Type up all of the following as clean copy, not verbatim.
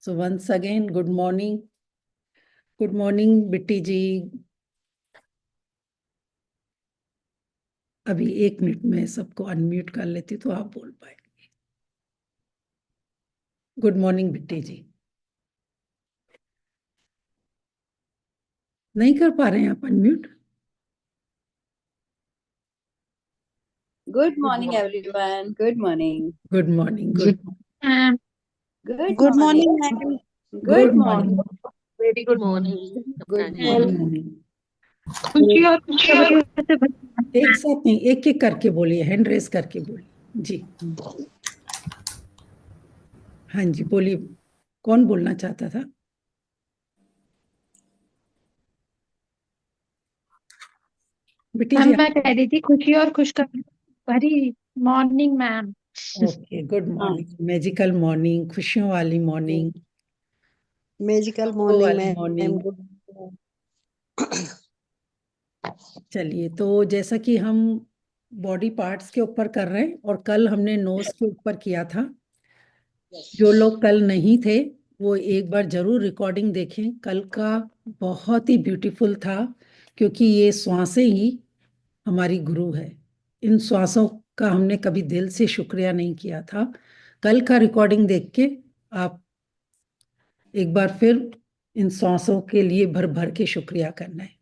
So once again, good morning. Good morning, बिट्टी जी। अभी 1 minute में सबको अनम्यूट कर लेती तो आप बोल पाएंगे। गुड मॉर्निंग बिट्टी जी। नहीं कर पा रहे हैं आप unmute? Good morning, everyone. Good morning. Good morning. Good ma'am Good good morning. Morning ma'am. Good good morning. Morning. Very good morning. Good good morning. Morning. खुशी और खुशी की वजह से एक साथ नहीं, एक एक करके बोलिए, हैंड रेस करके बोलिए जी। हाँ जी, बोलिए। कौन बोलना चाहता था? बिट्टी जी। मैम मैं कह रही थी खुशी और भरी मॉर्निंग मैम। ओके, गुड हाँ, मॉर्निंग। मैजिकल मॉर्निंग, खुशियों वाली मॉर्निंग, मैजिकल सबको मॉर्निंग वाली मैम। मॉर्निंग। चलिए, तो जैसा कि हम बॉडी पार्ट्स के ऊपर कर रहे हैं और कल हमने नोज के ऊपर किया था। जो लोग कल नहीं थे वो एक बार जरूर रिकॉर्डिंग देखें। कल का बहुत ही ब्यूटीफुल था, क्योंकि ये श्वासें ही हमारी गुरु है। इन श्वासों का हमने कभी दिल से शुक्रिया नहीं किया था। कल का रिकॉर्डिंग देख के आप एक बार फिर इन श्वासों के लिए भर भर के शुक्रिया करना है।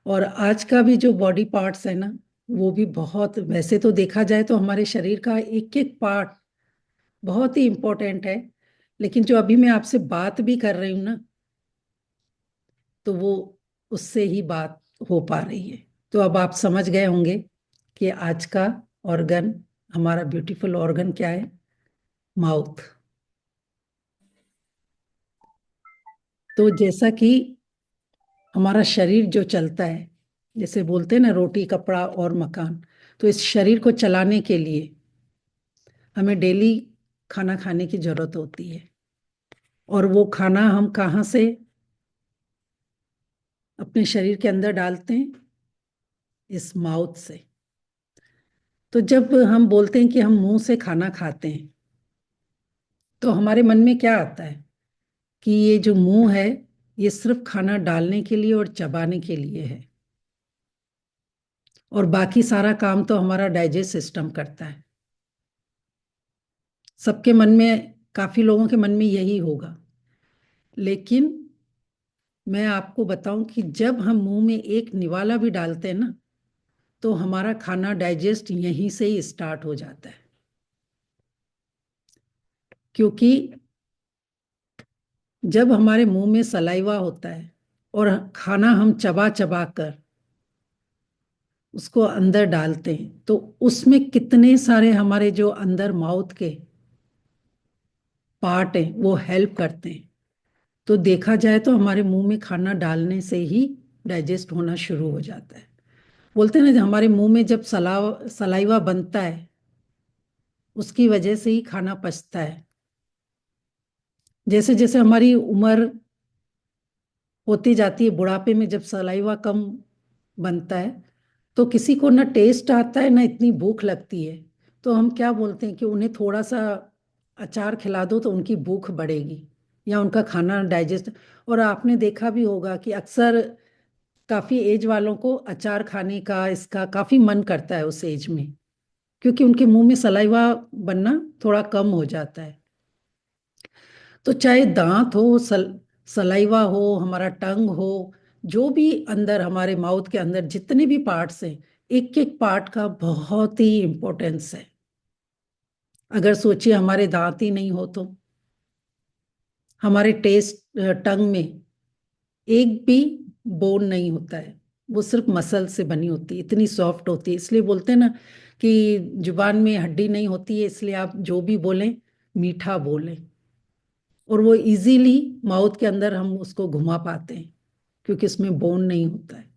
और आज का भी जो बॉडी पार्ट्स है ना, वो भी बहुत, वैसे तो देखा जाए तो हमारे शरीर का एक एक पार्ट बहुत ही इम्पोर्टेंट है, लेकिन जो अभी मैं आपसे बात भी कर रही हूँ ना, तो वो उससे ही बात हो पा रही है। तो अब आप समझ गए होंगे कि आज का ऑर्गन, हमारा ब्यूटीफुल ऑर्गन क्या है? माउथ। तो जैसा कि हमारा शरीर जो चलता है, जैसे बोलते हैं ना, रोटी कपड़ा और मकान, तो इस शरीर को चलाने के लिए हमें डेली खाना खाने की जरूरत होती है। और वो खाना हम कहाँ से अपने शरीर के अंदर डालते हैं? इस माउथ से। तो जब हम बोलते हैं कि हम मुंह से खाना खाते हैं, तो हमारे मन में क्या आता है कि ये जो मुंह है, ये सिर्फ खाना डालने के लिए और चबाने के लिए है, और बाकी सारा काम तो हमारा डाइजेस्ट सिस्टम करता है। सबके मन में, काफी लोगों के मन में यही होगा। लेकिन मैं आपको बताऊं कि जब हम मुंह में एक निवाला भी डालते हैं ना, तो हमारा खाना डाइजेस्ट यहीं से ही स्टार्ट हो जाता है। क्योंकि जब हमारे मुंह में सलाइवा होता है और खाना हम चबा चबा कर उसको अंदर डालते हैं, तो उसमें कितने सारे हमारे जो अंदर माउथ के पार्ट हैं वो हेल्प करते हैं। तो देखा जाए तो हमारे मुंह में खाना डालने से ही डाइजेस्ट होना शुरू हो जाता है। बोलते हैं ना, हमारे मुंह में जब सलाइवा बनता है, उसकी वजह से ही खाना पचता है। जैसे जैसे हमारी उम्र होती जाती है, बुढ़ापे में जब सलाइवा कम बनता है, तो किसी को ना टेस्ट आता है ना इतनी भूख लगती है। तो हम क्या बोलते हैं कि उन्हें थोड़ा सा अचार खिला दो तो उनकी भूख बढ़ेगी या उनका खाना डाइजेस्ट। और आपने देखा भी होगा कि अक्सर काफी एज वालों को अचार खाने का, इसका काफी मन करता है उस एज में, क्योंकि उनके मुंह में सलाइवा बनना थोड़ा कम हो जाता है। तो चाहे दांत हो, सलाइवा हो, हमारा टंग हो, जो भी अंदर हमारे माउथ के अंदर जितने भी पार्ट्स हैं, एक एक पार्ट का बहुत ही इंपॉर्टेंस है। अगर सोचिए हमारे दांत ही नहीं हो तो हमारे टेस्ट टंग में एक भी बोन नहीं होता है। वो सिर्फ मसल से बनी होती है, इतनी सॉफ्ट होती है। इसलिए बोलते हैं ना कि जुबान में हड्डी नहीं होती है, इसलिए आप जो भी बोलें मीठा बोलें। और वो इजीली माउथ के अंदर हम उसको घुमा पाते हैं, क्योंकि इसमें बोन नहीं होता है।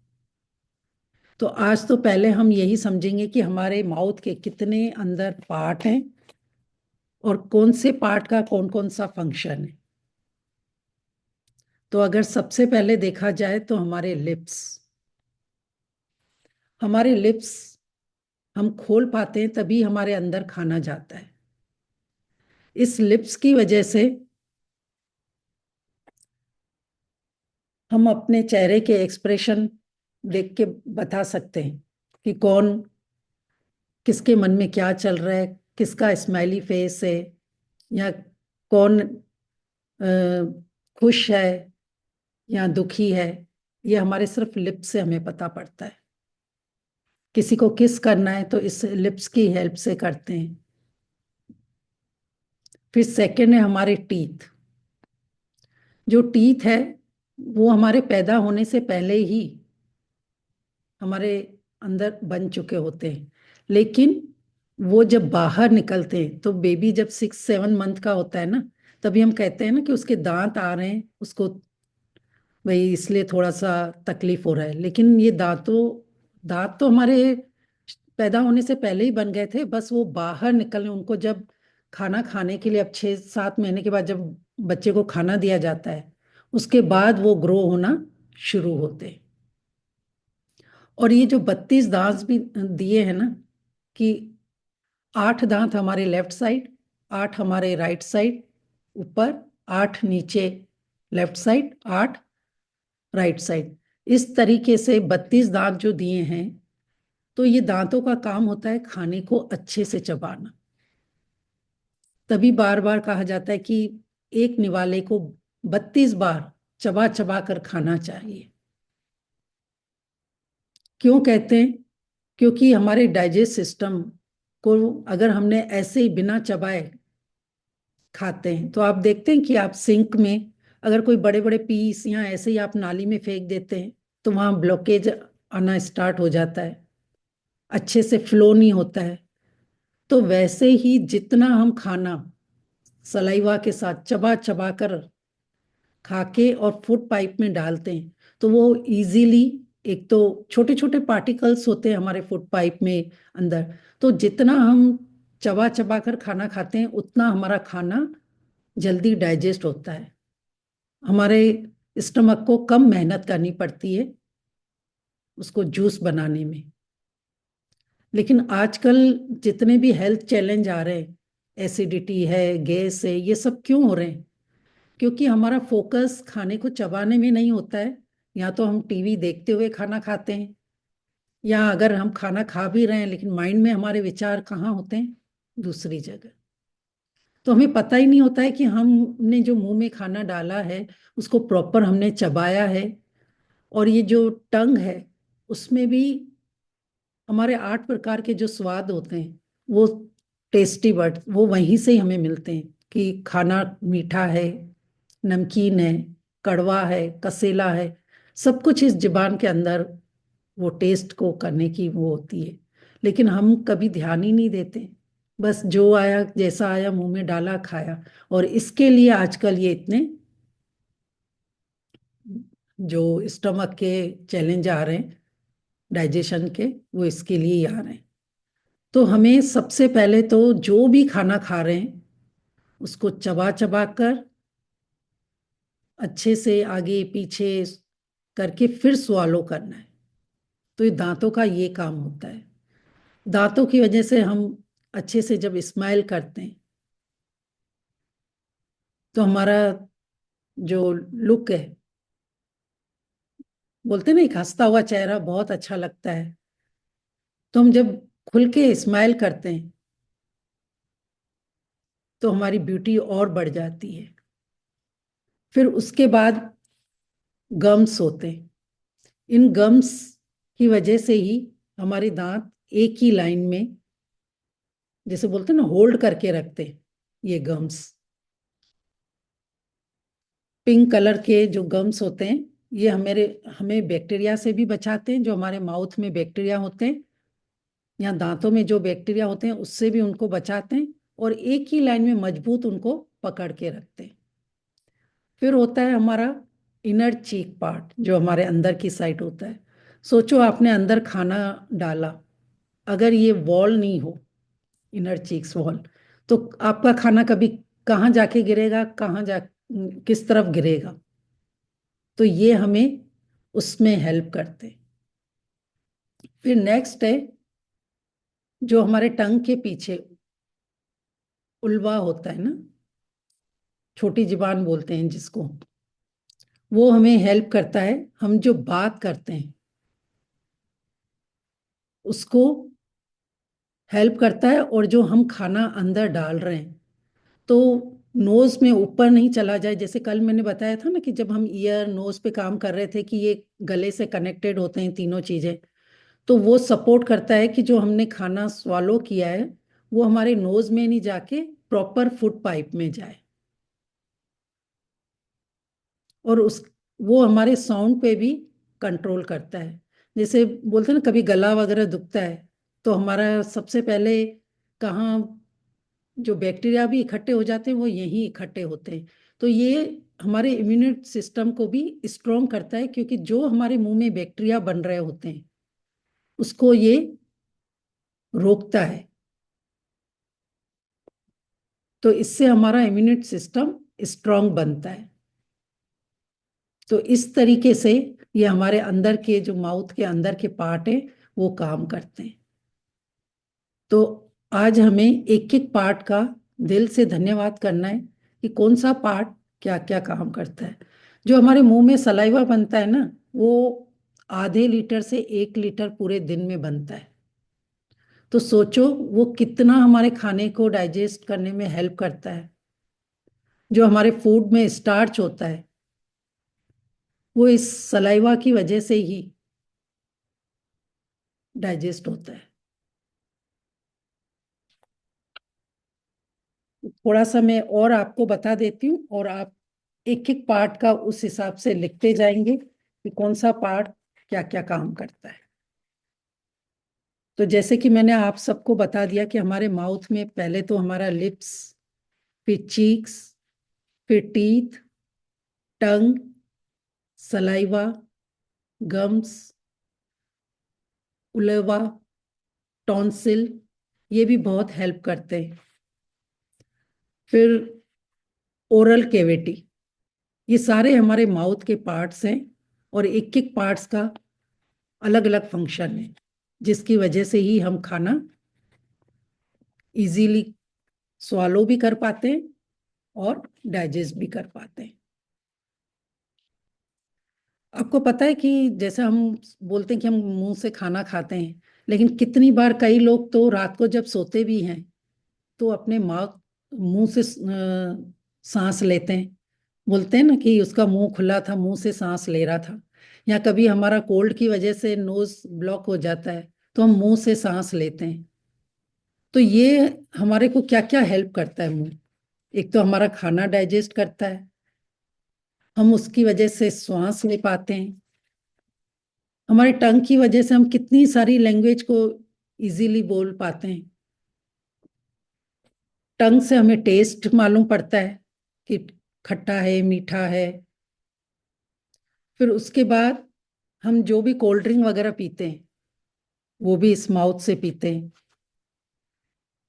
तो आज तो पहले हम यही समझेंगे कि हमारे माउथ के कितने अंदर पार्ट हैं और कौन से पार्ट का कौन कौन सा फंक्शन है। तो अगर सबसे पहले देखा जाए तो हमारे लिप्स हम खोल पाते हैं तभी हमारे अंदर खाना जाता है। इस लिप्स की वजह से हम अपने चेहरे के एक्सप्रेशन देख के बता सकते हैं कि कौन, किसके मन में क्या चल रहा है, किसका स्माइली फेस है, या कौन खुश है या दुखी है। ये हमारे सिर्फ लिप्स से हमें पता पड़ता है। किसी को किस करना है तो इस लिप्स की हेल्प से करते हैं। फिर सेकंड है हमारे टीथ। जो टीथ है वो हमारे पैदा होने से पहले ही हमारे अंदर बन चुके होते हैं, लेकिन वो जब बाहर निकलते हैं तो बेबी जब 6-7 मंथ का होता है ना, तभी हम कहते हैं ना कि उसके दांत आ रहे हैं, उसको भाई इसलिए थोड़ा सा तकलीफ हो रहा है। लेकिन ये दांत तो हमारे पैदा होने से पहले ही बन गए थे, बस वो बाहर निकलने, उनको जब खाना खाने के लिए अब 6-7 महीने के बाद जब बच्चे को खाना दिया जाता है, उसके बाद वो ग्रो होना शुरू होते हैं। और ये जो 32 दांत भी दिए हैं ना, कि 8 दांत हमारे लेफ्ट साइड, 8 हमारे राइट साइड ऊपर, 8 नीचे लेफ्ट साइड, 8 राइट साइड, इस तरीके से 32 दांत जो दिए हैं। तो ये दांतों का काम होता है खाने को अच्छे से चबाना। तभी बार बार कहा जाता है कि एक निवाले को 32 बार चबा चबा कर खाना चाहिए। क्यों कहते हैं? क्योंकि हमारे डाइजेस्ट सिस्टम को अगर हमने ऐसे ही बिना चबाए खाते हैं, तो आप देखते हैं कि आप सिंक में अगर कोई बड़े बड़े पीस या ऐसे ही आप नाली में फेंक देते हैं तो वहां ब्लॉकेज आना स्टार्ट हो जाता है, अच्छे से फ्लो नहीं होता है। तो वैसे ही जितना हम खाना सलाइवा के साथ चबा चबा कर खाके और फूड पाइप में डालते हैं, तो वो इजीली, एक तो छोटे छोटे पार्टिकल्स होते हैं हमारे फूड पाइप में अंदर, तो जितना हम चबा चबा कर खाना खाते हैं उतना हमारा खाना जल्दी डाइजेस्ट होता है। हमारे स्टमक को कम मेहनत करनी पड़ती है उसको जूस बनाने में। लेकिन आजकल जितने भी हेल्थ चैलेंज आ रहे हैं, एसिडिटी है, गैस है, ये सब क्यों हो रहे हैं? क्योंकि हमारा फोकस खाने को चबाने में नहीं होता है। या तो हम टीवी देखते हुए खाना खाते हैं, या अगर हम खाना खा भी रहे हैं लेकिन माइंड में हमारे विचार कहाँ होते हैं? दूसरी जगह। तो हमें पता ही नहीं होता है कि हमने जो मुंह में खाना डाला है उसको प्रॉपर हमने चबाया है। और ये जो टंग है उसमें भी हमारे 8 प्रकार के जो स्वाद होते हैं, वो टेस्टी बर्ड वो वहीं से ही हमें मिलते हैं कि खाना मीठा है, नमकीन है, कड़वा है, कसेला है। सब कुछ इस जुबान के अंदर वो टेस्ट को करने की वो होती है। लेकिन हम कभी ध्यान ही नहीं देते, बस जो आया जैसा आया मुंह में डाला खाया। और इसके लिए आजकल ये इतने जो स्टमक के चैलेंज आ रहे हैं डाइजेशन के, वो इसके लिए ही आ रहे हैं। तो हमें सबसे पहले तो जो भी खाना खा रहे हैं उसको चबा चबा कर अच्छे से आगे पीछे करके फिर स्वालो करना है। तो ये दांतों का ये काम होता है। दांतों की वजह से हम अच्छे से जब स्माइल करते हैं तो हमारा जो लुक है, बोलते हैं ना, एक हंसता हुआ चेहरा बहुत अच्छा लगता है। तो हम जब खुल के स्माइल करते हैं तो हमारी ब्यूटी और बढ़ जाती है। फिर उसके बाद गम्स होते हैं। इन गम्स की वजह से ही हमारे दांत एक ही लाइन में, जैसे बोलते हैं ना, होल्ड करके रखते हैं। ये गम्स, पिंक कलर के जो गम्स होते हैं, ये हमें बैक्टीरिया से भी बचाते हैं। जो हमारे माउथ में बैक्टीरिया होते हैं या दांतों में जो बैक्टीरिया होते हैं उससे भी उनको बचाते हैं, और एक ही लाइन में मजबूत उनको पकड़ के रखते हैं। फिर होता है हमारा इनर चीक पार्ट, जो हमारे अंदर की साइड होता है। सोचो आपने अंदर खाना डाला, अगर ये वॉल नहीं हो, इनर चीक्स वॉल, तो आपका खाना कभी कहाँ जाके गिरेगा, कहाँ जा किस तरफ गिरेगा? तो ये हमें उसमें हेल्प करते हैं। फिर नेक्स्ट है जो हमारे टंग के पीछे उल्वा होता है ना, छोटी जुबान बोलते हैं जिसको, वो हमें हेल्प करता है, हम जो बात करते हैं उसको हेल्प करता है, और जो हम खाना अंदर डाल रहे हैं तो नोज में ऊपर नहीं चला जाए। जैसे कल मैंने बताया था ना कि जब हम ईयर नोज पे काम कर रहे थे कि ये गले से कनेक्टेड होते हैं तीनों चीजें, तो वो सपोर्ट करता है कि जो हमने खाना स्वालो किया है वो हमारे नोज में नहीं जाके प्रॉपर फूड पाइप में जाए। और उस वो हमारे साउंड पे भी कंट्रोल करता है। जैसे बोलते हैं ना कभी गला वगैरह दुखता है तो हमारा सबसे पहले कहाँ जो बैक्टीरिया भी इकट्ठे हो जाते हैं वो यहीं इकट्ठे होते हैं। तो ये हमारे इम्यून सिस्टम को भी स्ट्रॉन्ग करता है, क्योंकि जो हमारे मुंह में बैक्टीरिया बन रहे होते हैं उसको ये रोकता है। तो इससे हमारा इम्यून सिस्टम स्ट्रांग बनता है। तो इस तरीके से ये हमारे अंदर के जो माउथ के अंदर के पार्ट है वो काम करते हैं। तो आज हमें एक एक पार्ट का दिल से धन्यवाद करना है कि कौन सा पार्ट क्या क्या काम करता है। जो हमारे मुंह में सलाइवा बनता है ना, वो आधे लीटर से 1 लीटर पूरे दिन में बनता है। तो सोचो वो कितना हमारे खाने को डाइजेस्ट करने में हेल्प करता है। जो हमारे फूड में स्टार्च होता है वो इस सलाइवा की वजह से ही डाइजेस्ट होता है। थोड़ा सा मैं और आपको बता देती हूँ, और आप एक एक पार्ट का उस हिसाब से लिखते जाएंगे कि कौन सा पार्ट क्या क्या काम करता है। तो जैसे कि मैंने आप सबको बता दिया कि हमारे माउथ में पहले तो हमारा लिप्स, फिर चीक्स, फिर टीथ, टंग, सलाइवा, गम्स, उलेवा, टॉन्सिल, ये भी बहुत हेल्प करते हैं। फिर ओरल कैविटी, ये सारे हमारे माउथ के पार्ट्स हैं, और एक एक पार्ट्स का अलग अलग फंक्शन है, जिसकी वजह से ही हम खाना इजीली स्वालो भी कर पाते हैं और डाइजेस्ट भी कर पाते हैं। आपको पता है कि जैसे हम बोलते हैं कि हम मुंह से खाना खाते हैं, लेकिन कितनी बार कई लोग तो रात को जब सोते भी हैं तो अपने माउथ मुंह से सांस लेते हैं। बोलते हैं ना कि उसका मुंह खुला था, मुंह से सांस ले रहा था। या कभी हमारा कोल्ड की वजह से नोज ब्लॉक हो जाता है तो हम मुंह से सांस लेते हैं। तो ये हमारे को क्या क्या हेल्प करता है मुंह। एक तो हमारा खाना डाइजेस्ट करता है, हम उसकी वजह से श्वास ले पाते हैं। हमारे टंग की वजह से हम कितनी सारी लैंग्वेज को इजीली बोल पाते हैं। टंग से हमें टेस्ट मालूम पड़ता है कि खट्टा है, मीठा है। फिर उसके बाद हम जो भी कोल्ड ड्रिंक वगैरह पीते हैं वो भी इस माउथ से पीते हैं।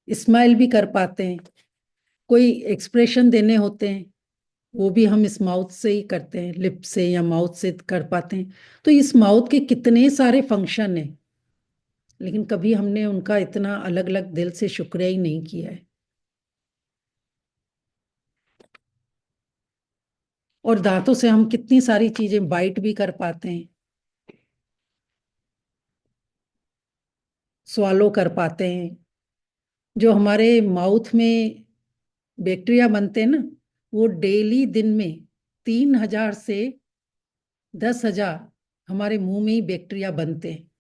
स्माइल भी कर पाते हैं, कोई एक्सप्रेशन देने होते हैं वो भी हम इस माउथ से ही करते हैं, लिप से या माउथ से कर पाते हैं। तो इस माउथ के कितने सारे फंक्शन हैं, लेकिन कभी हमने उनका इतना अलग अलग दिल से शुक्रिया ही नहीं किया है। और दांतों से हम कितनी सारी चीजें बाइट भी कर पाते हैं, स्वालो कर पाते हैं। जो हमारे माउथ में बैक्टीरिया बनते हैं ना, वो डेली दिन में 3,000 से 10,000 हमारे मुंह में ही बैक्टीरिया बनते हैं।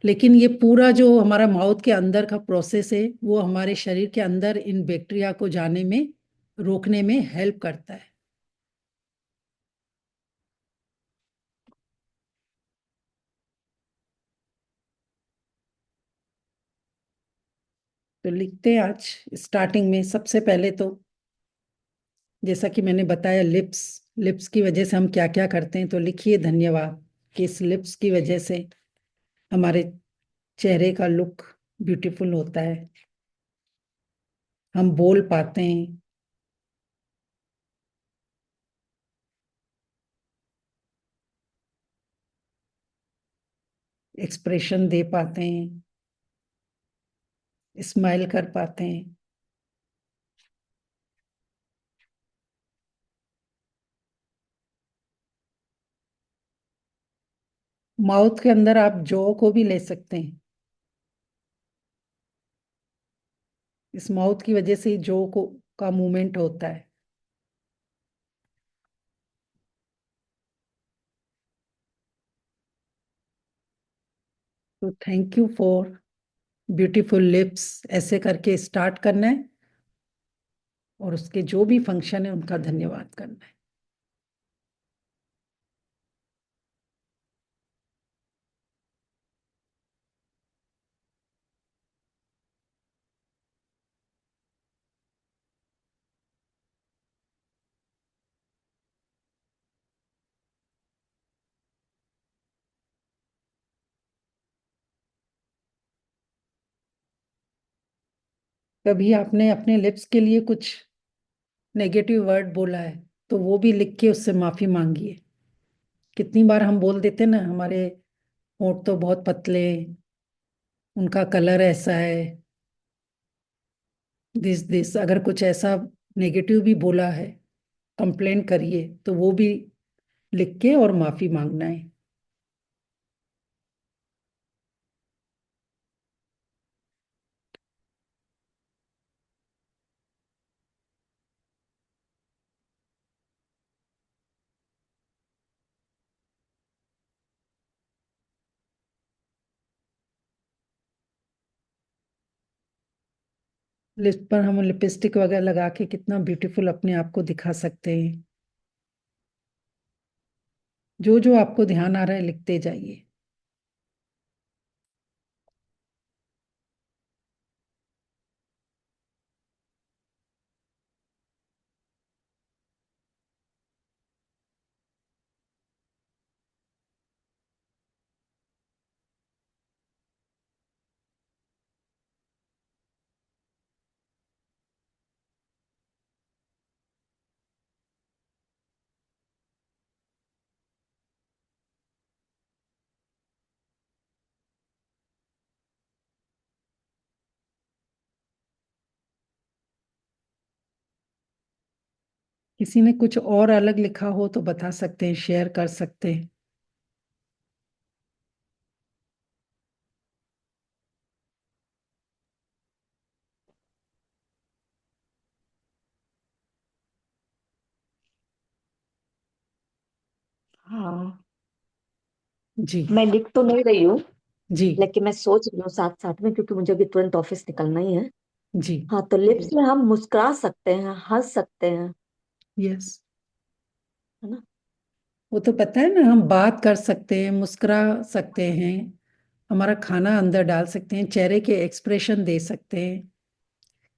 लेकिन ये पूरा जो हमारा माउथ के अंदर का प्रोसेस है वो हमारे शरीर के अंदर इन बैक्टीरिया को जाने में, रोकने में हेल्प करता है। तो लिखते हैं आज स्टार्टिंग में सबसे पहले तो, जैसा कि मैंने बताया, लिप्स, लिप्स की वजह से हम क्या क्या करते हैं। तो लिखिए धन्यवाद कि इस लिप्स की वजह से हमारे चेहरे का लुक ब्यूटीफुल होता है, हम बोल पाते हैं, एक्सप्रेशन दे पाते हैं, स्माइल कर पाते हैं। माउथ के अंदर आप जॉ को भी ले सकते हैं। इस माउथ की वजह से ही जॉ को का मूवमेंट होता है। तो thank you for beautiful lips, ऐसे करके स्टार्ट करना है और उसके जो भी फंक्शन है उनका धन्यवाद करना है। कभी आपने अपने लिप्स के लिए कुछ नेगेटिव वर्ड बोला है तो वो भी लिख के उससे माफी मांगिए। कितनी बार हम बोल देते ना, हमारे होंठ तो बहुत पतले, उनका कलर ऐसा है, दिस अगर कुछ ऐसा नेगेटिव भी बोला है, कंप्लेन करिए, तो वो भी लिख के और माफी मांगना है। लिप पर हम लिपस्टिक वगैरह लगा के कितना ब्यूटीफुल अपने आप को दिखा सकते हैं। जो जो आपको ध्यान आ रहा है लिखते जाइए। किसी ने कुछ और अलग लिखा हो तो बता सकते हैं, शेयर कर सकते हैं। हाँ, जी। मैं लिख तो नहीं रही हूँ, जी। लेकिन मैं सोच रही हूँ साथ साथ में, क्योंकि मुझे अभी तुरंत ऑफिस निकलना ही है। जी। हाँ, तो लिप्स में हम मुस्कुरा सकते हैं, हंस सकते हैं, यस। है ना। वो तो पता है ना, हम बात कर सकते हैं, मुस्कुरा सकते हैं, हमारा खाना अंदर डाल सकते हैं, चेहरे के एक्सप्रेशन दे सकते हैं,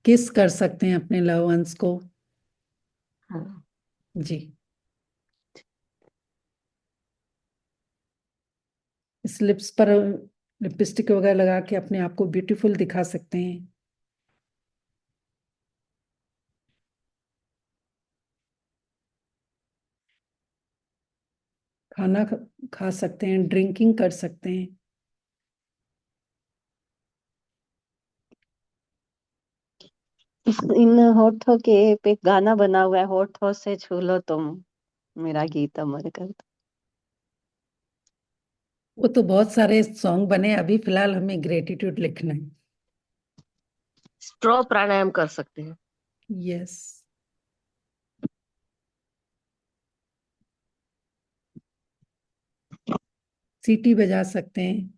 किस कर सकते हैं अपने लव वंस को। हाँ, जी। इस लिप्स पर लिपस्टिक वगैरह लगा के अपने आप को ब्यूटीफुल दिखा सकते हैं। खाना खा सकते हैं, ड्रिंकिंग कर सकते हैं। इन होठों के पे गाना बना हुआ है, होठों से छू लो तुम मेरा गीत अमर कर दो। वो तो बहुत सारे सॉन्ग बने, अभी फिलहाल हमें ग्रेटिट्यूड लिखना है। स्ट्रॉ प्राणायाम कर सकते हैं। यस। सीटी बजा सकते हैं।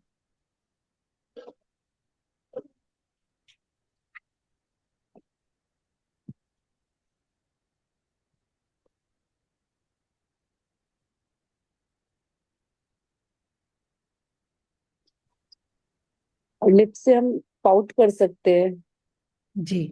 और लिप्स से हम पाउट कर सकते हैं। जी।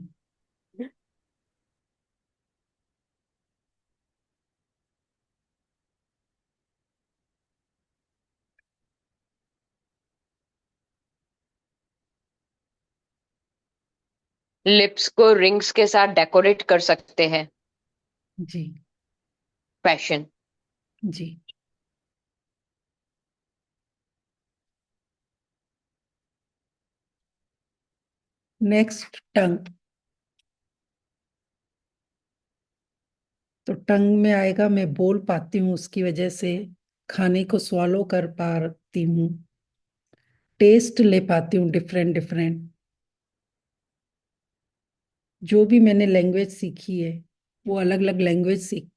लिप्स को रिंग्स के साथ डेकोरेट कर सकते हैं। जी। पैशन। जी। नेक्स्ट टंग। तो टंग में आएगा, मैं बोल पाती हूँ उसकी वजह से, खाने को स्वालो कर पा पाती हूँ, टेस्ट ले पाती हूँ डिफरेंट डिफरेंट। जो भी मैंने लैंग्वेज सीखी है वो अलग अलग लैंग्वेज सीख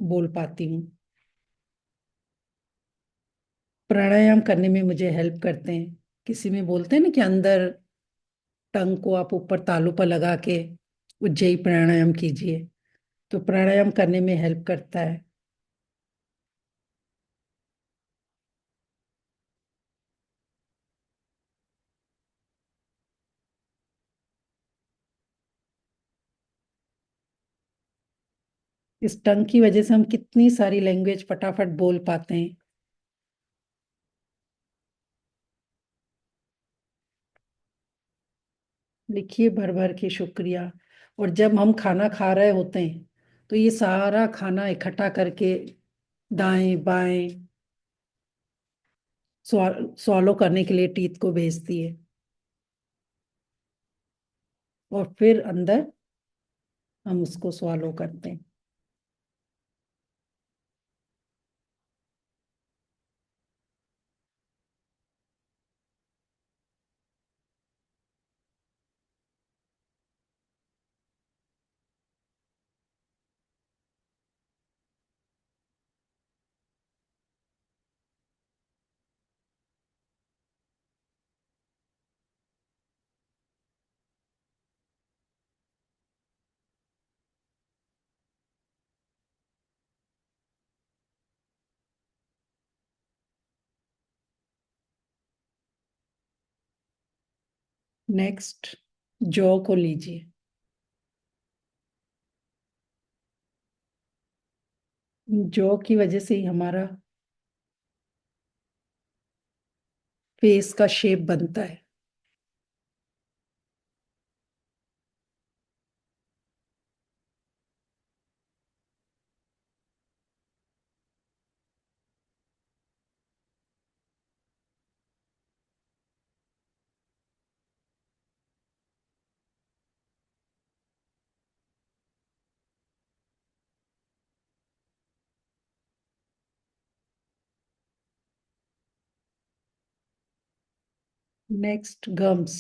बोल पाती हूँ। प्राणायाम करने में मुझे हेल्प करते हैं। किसी में बोलते हैं ना कि अंदर टंग को आप ऊपर तालू पर लगा के उज्जयी प्राणायाम कीजिए, तो प्राणायाम करने में हेल्प करता है। इस टंग की वजह से हम कितनी सारी लैंग्वेज फटाफट बोल पाते हैं। लिखिए भर भर के शुक्रिया। और जब हम खाना खा रहे होते हैं तो ये सारा खाना इकट्ठा करके दाएं बाएं swallow करने के लिए टीथ को भेजती है, और फिर अंदर हम उसको swallow करते हैं। नेक्स्ट, जॉ को लीजिए। जॉ की वजह से ही हमारा फेस का शेप बनता है। Next, gums.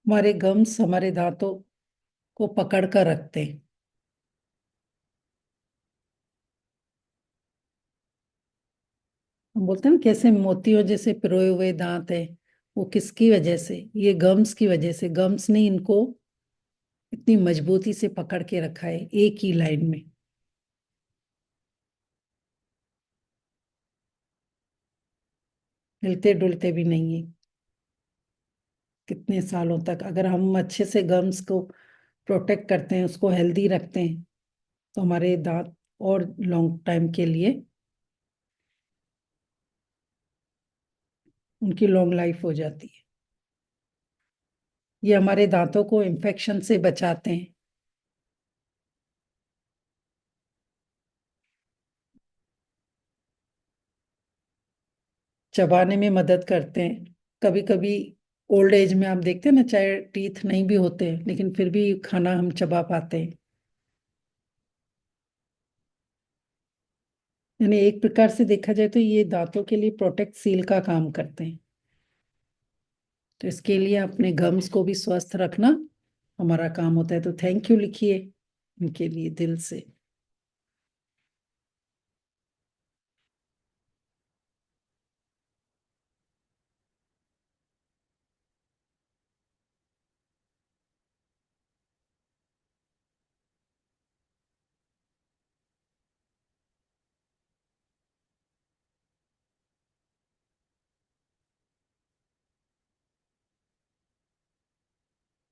हमारे गम्स हमारे दांतों को पकड़ कर रखते हैं। हम बोलते हैं ना कैसे मोतियों जैसे पिरोए हुए दांत है, वो किसकी वजह से? ये गम्स की वजह से। गम्स ने इनको इतनी मजबूती से पकड़ के रखा है एक ही लाइन में। हिलते डुलते भी नहीं है कितने सालों तक। अगर हम अच्छे से गम्स को प्रोटेक्ट करते हैं, उसको हेल्दी रखते हैं, तो हमारे दांत और लॉन्ग टाइम के लिए उनकी लॉन्ग लाइफ हो जाती है। ये हमारे दांतों को इन्फेक्शन से बचाते हैं। चबाने में मदद करते हैं। कभी कभी ओल्ड एज में आप देखते हैं ना, चाहे टीथ नहीं भी होते हैं लेकिन फिर भी खाना हम चबा पाते हैं। यानी एक प्रकार से देखा जाए तो ये दांतों के लिए प्रोटेक्ट सील का काम करते हैं। तो इसके लिए अपने गम्स को भी स्वस्थ रखना हमारा काम होता है। तो थैंक यू लिखिए इनके लिए दिल से।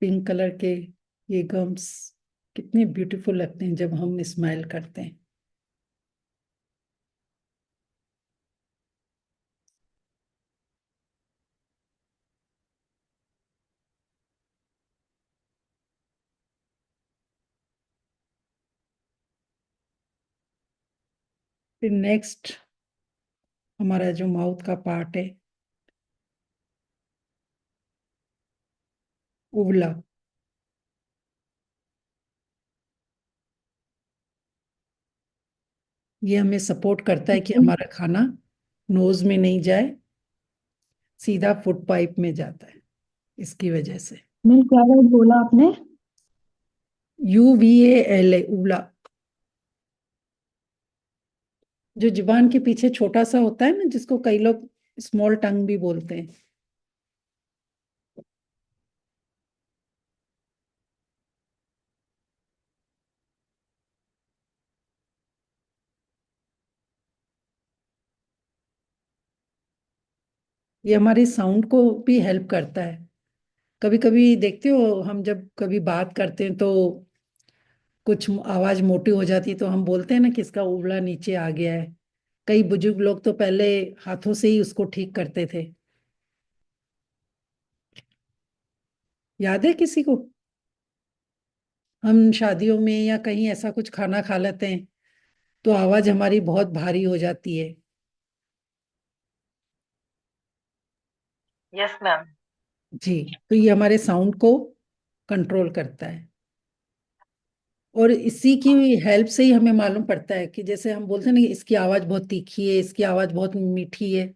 पिंक कलर के ये गम्स कितने ब्यूटीफुल लगते हैं जब हम स्माइल करते हैं। फिर नेक्स्ट, हमारा जो माउथ का पार्ट है, उबला। ये हमें सपोर्ट करता है कि हमारा खाना नोज में नहीं जाए, सीधा फूड पाइप में जाता है, इसकी वजह से। मैंने क्या वर्ड बोला आपने? UVALA, उबला, जो जुबान के पीछे छोटा सा होता है ना, जिसको कई लोग स्मॉल टंग भी बोलते हैं। ये हमारे साउंड को भी हेल्प करता है। कभी कभी देखते हो, हम जब कभी बात करते हैं तो कुछ आवाज मोटी हो जाती है, तो हम बोलते हैं ना कि इसका उबला नीचे आ गया है। कई बुजुर्ग लोग तो पहले हाथों से ही उसको ठीक करते थे। याद है किसी को? हम शादियों में या कहीं ऐसा कुछ खाना खा लेते हैं तो आवाज हमारी बहुत भारी हो जाती है। Yes ma'am. जी, तो ये हमारे साउंड को कंट्रोल करता है। और इसी की हेल्प से ही हमें मालूम पड़ता है कि जैसे हम बोलते हैं ना कि इसकी आवाज बहुत तीखी है, इसकी आवाज बहुत मीठी है।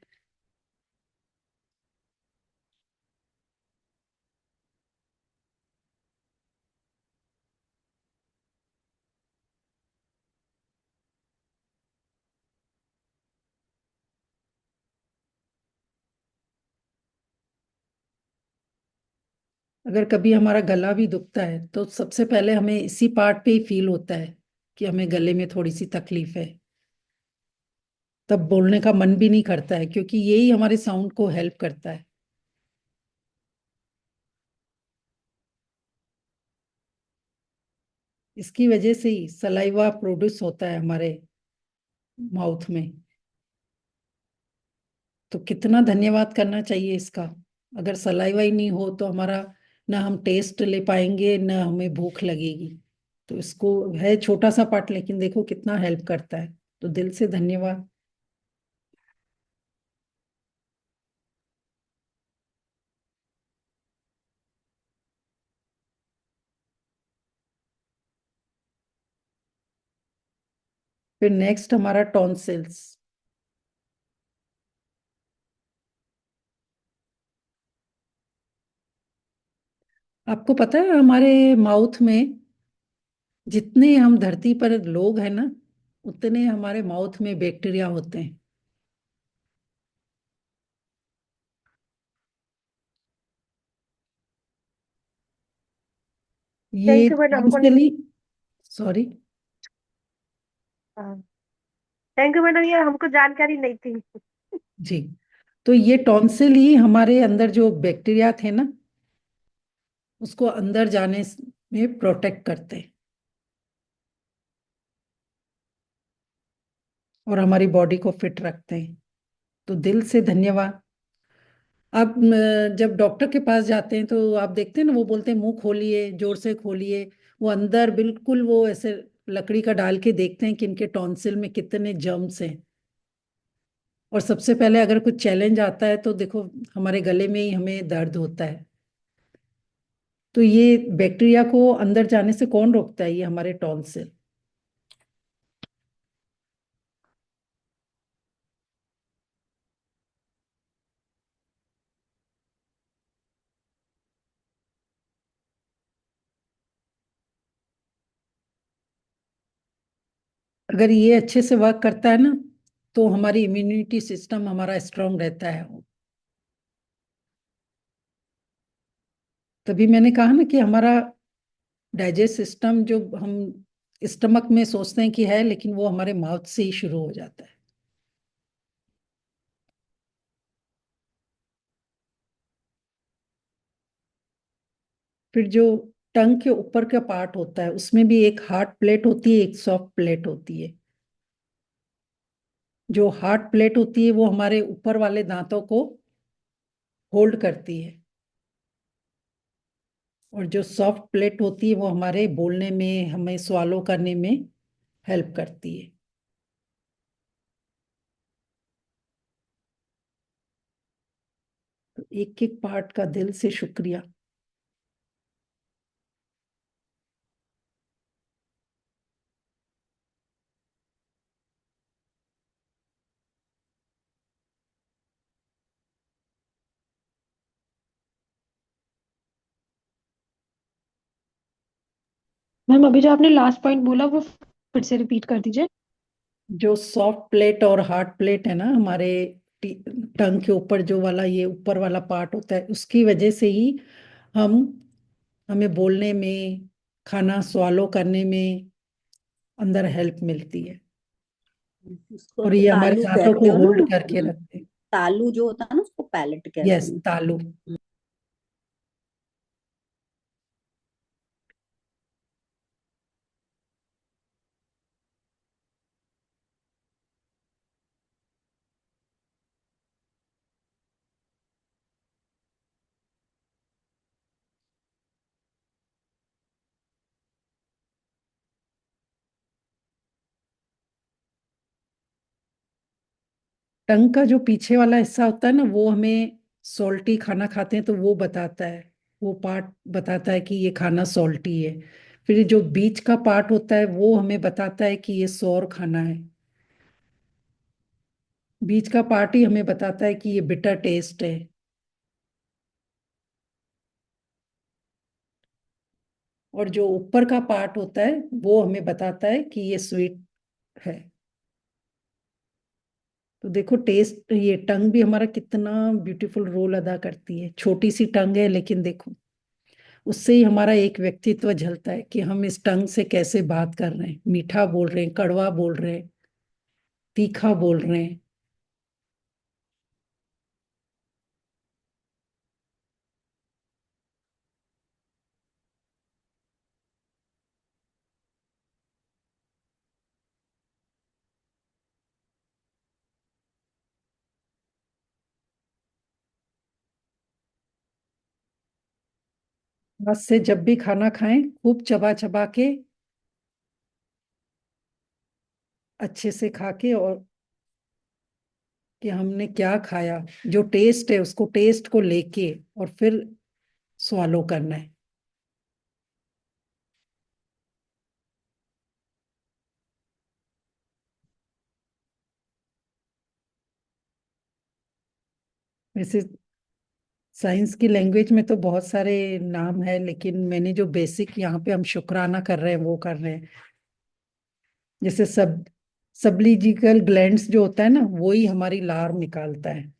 अगर कभी हमारा गला भी दुखता है तो सबसे पहले हमें इसी पार्ट पे ही फील होता है कि हमें गले में थोड़ी सी तकलीफ है। तब बोलने का मन भी नहीं करता है, क्योंकि यही हमारे साउंड को हेल्प करता है। इसकी वजह से ही सलाइवा प्रोड्यूस होता है हमारे माउथ में। तो कितना धन्यवाद करना चाहिए इसका। अगर सलाइवा ही नहीं हो तो हमारा ना हम टेस्ट ले पाएंगे, ना हमें भूख लगेगी। तो इसको, है छोटा सा पार्ट, लेकिन देखो कितना हेल्प करता है। तो दिल से धन्यवाद। फिर नेक्स्ट हमारा टॉन्सिल्स। आपको पता है हमारे माउथ में जितने हम धरती पर लोग हैं ना, उतने हमारे माउथ में बैक्टीरिया होते हैं। ये थैंक यू मैडम, हमको नहीं। Tonsil he, sorry, thank you madam, ये हमको जानकारी नहीं थी। जी, तो ये टॉन्सिल ही हमारे अंदर जो बैक्टीरिया थे ना, उसको अंदर जाने में प्रोटेक्ट करते हैं और हमारी बॉडी को फिट रखते हैं। तो दिल से धन्यवाद। आप जब डॉक्टर के पास जाते हैं तो आप देखते हैं ना, वो बोलते हैं मुंह खोलिए, जोर से खोलिए। वो अंदर बिल्कुल वो ऐसे लकड़ी का डाल के देखते हैं कि इनके टॉन्सिल में कितने जर्म्स हैं। और सबसे पहले अगर कुछ चैलेंज आता है तो देखो, हमारे गले में ही हमें दर्द होता है। तो ये बैक्टीरिया को अंदर जाने से कौन रोकता है? ये हमारे टॉन्सिल। अगर ये अच्छे से वर्क करता है ना, तो हमारी इम्यूनिटी सिस्टम हमारा स्ट्रांग रहता है। तभी मैंने कहा ना कि हमारा डाइजेस्ट सिस्टम, जो हम स्टमक में सोचते हैं कि है, लेकिन वो हमारे माउथ से ही शुरू हो जाता है। फिर जो टंग के ऊपर का पार्ट होता है, उसमें भी एक हार्ड प्लेट होती है, एक सॉफ्ट प्लेट होती है। जो हार्ड प्लेट होती है वो हमारे ऊपर वाले दांतों को होल्ड करती है, और जो सॉफ्ट प्लेट होती है वो हमारे बोलने में, हमें स्वालो करने में हेल्प करती है। तो एक एक पार्ट का दिल से शुक्रिया। मैम अभी जो आपने लास्ट पॉइंट बोला वो फिर से रिपीट कर दीजिए। जो सॉफ्ट प्लेट और हार्ड प्लेट है ना हमारे टंग के ऊपर, जो वाला ये ऊपर वाला पार्ट होता है, उसकी वजह से ही हम हमें बोलने में, खाना स्वालो करने में अंदर हेल्प मिलती है। उसको और ये हमारे तालू दांतों कहते को हो होल्ड करके ना। रखते हैं। तालू जो होता है ना उसको पैलेट कहते यस, हैं। तालू। टंग का जो पीछे वाला हिस्सा होता है ना, वो हमें सॉल्टी खाना खाते हैं तो वो बताता है, वो पार्ट बताता है कि ये खाना सॉल्टी है। फिर ये जो बीच का पार्ट होता है वो हमें बताता है कि ये सौर खाना है। बीच का पार्ट ही हमें बताता है कि ये बिटर टेस्ट है। और जो ऊपर का पार्ट होता है वो हमें बताता है कि ये स्वीट है। तो देखो, टेस्ट, ये टंग भी हमारा कितना ब्यूटीफुल रोल अदा करती है। छोटी सी टंग है लेकिन देखो, उससे ही हमारा एक व्यक्तित्व झलता है कि हम इस टंग से कैसे बात कर रहे हैं, मीठा बोल रहे हैं, कड़वा बोल रहे हैं, तीखा बोल रहे हैं। हाथ से जब भी खाना खाएं, खूब चबा चबा के, अच्छे से खा के, और कि हमने क्या खाया, जो टेस्ट है उसको, टेस्ट को लेके और फिर स्वालो करना है। वैसे साइंस की लैंग्वेज में तो बहुत सारे नाम है, लेकिन मैंने जो बेसिक यहाँ पे हम शुक्राना कर रहे हैं वो कर रहे हैं। जैसे सबलिजिकल ग्लैंड्स जो होता है ना, वो ही हमारी लार निकालता है।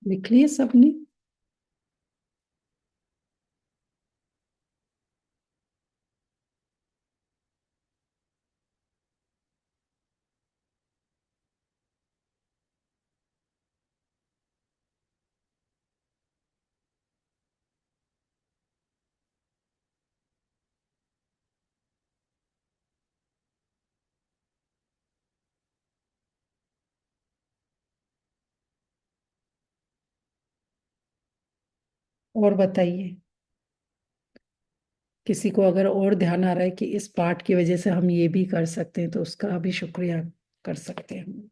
लिख लिए सबने? और बताइए, किसी को अगर और ध्यान आ रहा है कि इस पार्ट की वजह से हम ये भी कर सकते हैं, तो उसका भी शुक्रिया कर सकते हैं।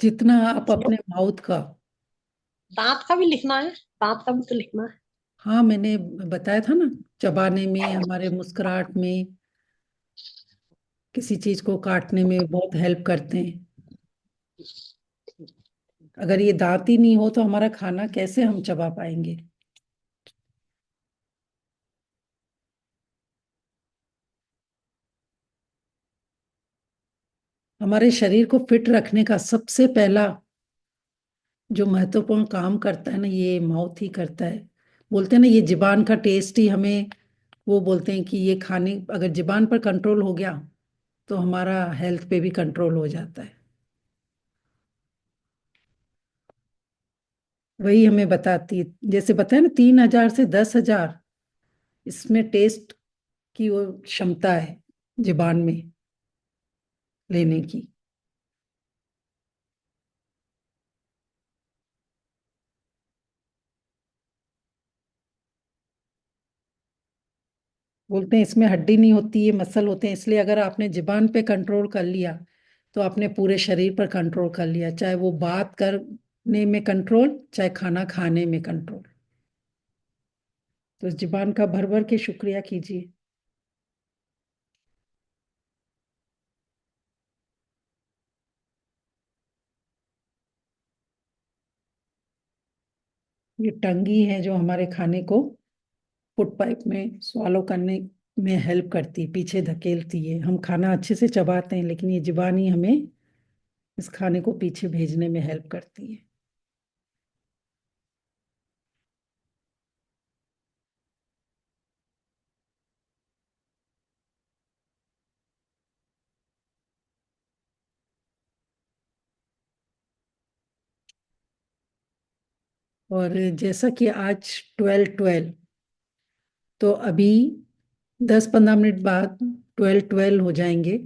जितना आप अपने माउथ का। दांत का भी लिखना है। दांत का भी तो लिखना है। हाँ, मैंने बताया था ना, चबाने में, हमारे मुस्कुराहट में, किसी चीज को काटने में बहुत हेल्प करते हैं। अगर ये दांत ही नहीं हो तो हमारा खाना कैसे हम चबा पाएंगे? हमारे शरीर को फिट रखने का सबसे पहला जो महत्वपूर्ण काम करता है ना, ये माउथ ही करता है। बोलते हैं ना, ये जिबान का टेस्ट ही हमें, वो बोलते हैं कि ये खाने, अगर जिबान पर कंट्रोल हो गया तो हमारा हेल्थ पे भी कंट्रोल हो जाता है। वही हमें बताती है, जैसे बताया ना 3,000 से 10,000 इसमें टेस्ट की वो क्षमता है जुबान में लेने की। बोलते हैं इसमें हड्डी नहीं होती है, मसल होते हैं, इसलिए अगर आपने जुबान पे कंट्रोल कर लिया तो आपने पूरे शरीर पर कंट्रोल कर लिया, चाहे वो बात करने में कंट्रोल, चाहे खाना खाने में कंट्रोल। तो इस जुबान का भर भर के शुक्रिया कीजिए। ये टंगी है जो हमारे खाने को फूड पाइप में स्वालो करने में हेल्प करती है, पीछे धकेलती है। हम खाना अच्छे से चबाते हैं, लेकिन ये जुबान ही हमें इस खाने को पीछे भेजने में हेल्प करती है। और जैसा कि आज 12-12, तो अभी 10-15 मिनट बाद 12-12 हो जाएंगे।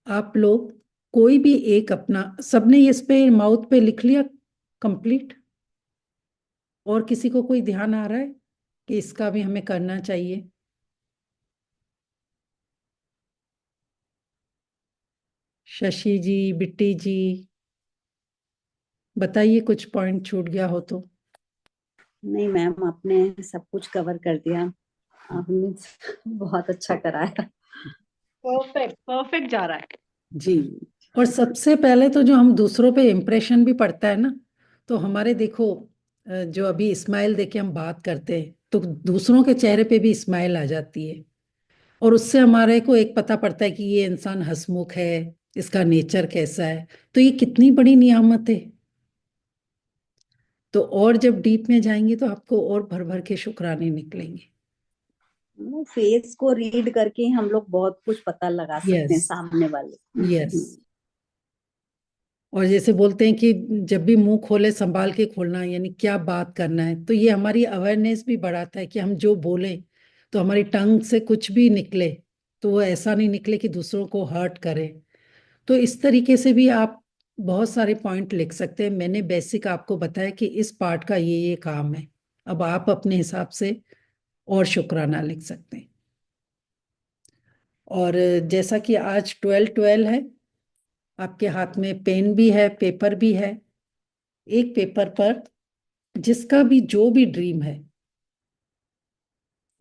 आप लोग कोई भी एक अपना, सबने इस पे माउथ पे लिख लिया कंप्लीट? और किसी को कोई ध्यान आ रहा है कि इसका भी हमें करना चाहिए? शशि जी, बिट्टी जी, बताइए कुछ पॉइंट छूट गया हो तो। नहीं मैम, आपने सब कुछ कवर कर दिया, आपने बहुत अच्छा कराया। परफेक्ट परफेक्ट जा रहा है। जी। और सबसे पहले तो जो हम दूसरों पे इम्प्रेशन भी पड़ता है ना, तो हमारे देखो जो अभी स्माइल देके हम बात करते हैं तो दूसरों के चेहरे पे भी स्माइल आ जाती है, और उससे हमारे को एक पता पड़ता है कि ये इंसान हंसमुख है, इसका नेचर कैसा है। तो ये कितनी बड़ी नियामत है। तो और जब डीप में जाएंगे तो आपको और भर भर के शुक्राने निकलेंगे। फेस को रीड करके हम लोग बहुत कुछ पता लगा सकते हैं यस, सामने वाले। यस। और जैसे बोलते हैं कि जब भी मुंह खोले संभाल के खोलना है, यानी क्या बात करना है। तो ये हमारी अवेयरनेस भी बढ़ाता है कि हम जो बोलें तो हमारी टंग से कुछ भी निकले तो वो ऐसा नहीं निकले कि दूसरों को हर्ट करे। तो इस तरीके से भी आप बहुत सारे पॉइंट लिख सकते हैं। मैंने बेसिक आपको बताया कि इस पार्ट का ये काम है। अब आप अपने हिसाब से और शुक्राना लिख सकते हैं। और जैसा कि आज 12-12 है, आपके हाथ में पेन भी है, पेपर भी है। एक पेपर पर जिसका भी जो भी ड्रीम है,